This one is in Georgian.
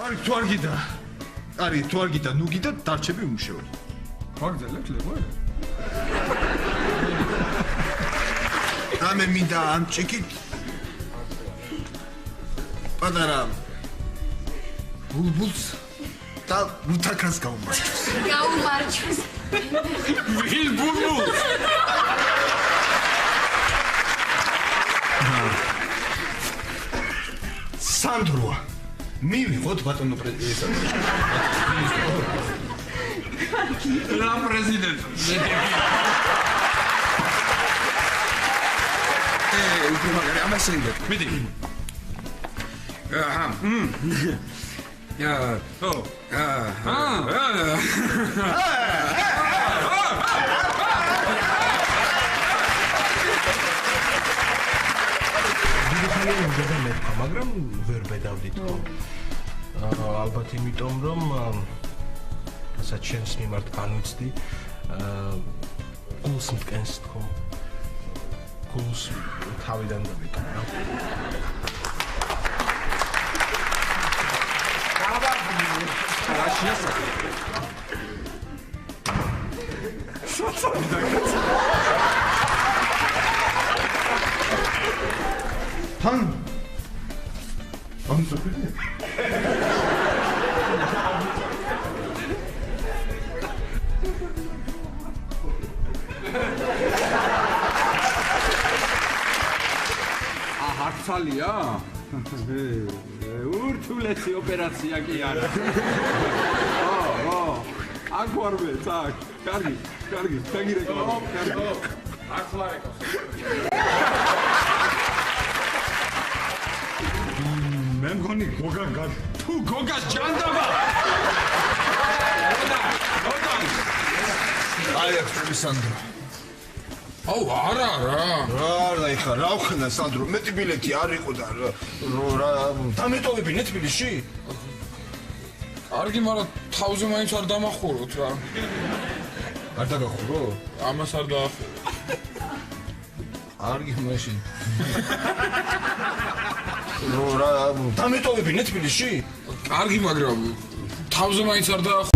Ari, tu ar gita, nu gita, darcebi umșeuri. Magdalek, levoi. Ame minda am çekit. Padara. Bulbuls. Da mutakas kalmaşız. Გაუმარჯოს. Ვის ბულბულს? Sandro. მივიღოთ ბატონო პრეზიდენტი. რა პრეზიდენტი? უკვე მაგარი ამას შეიძლება. მიდი. აჰა. ო. მაგრამ ვერ ბედავდით ხო? ალბათ იმიტომ რომ რასაც შენს მიმართ განვიცდი, გულს მტკენს ხო? გულს თავიდან დავიკავე. რა შეასახე? საწოლი დაგეცა. თან ამწოფილი ახალია? ურთულესი ოპერაცია კი არა. აქ ვარვე, წაკ. კარგი, დაგირეკავ. კარგი. ახლა რეკავს. მე მგონი გოგას ჯანდაბა. აი ახლა სანდრო. აუ არა. რა იხა რა ვხნა სანდრო მეტი ბილეთი არ იყო და რა დამეტოვებინე თბილისში? კარგი, მაგრამ თავზე მაინც არ დამახუროთ რა. არ დაგახურო? ამას არ დაახურო. კარგი მაშინ. რა დამეტოვებინე თბილისში? კარგი, მაგრამ თავზე მაინც არ დაახურო.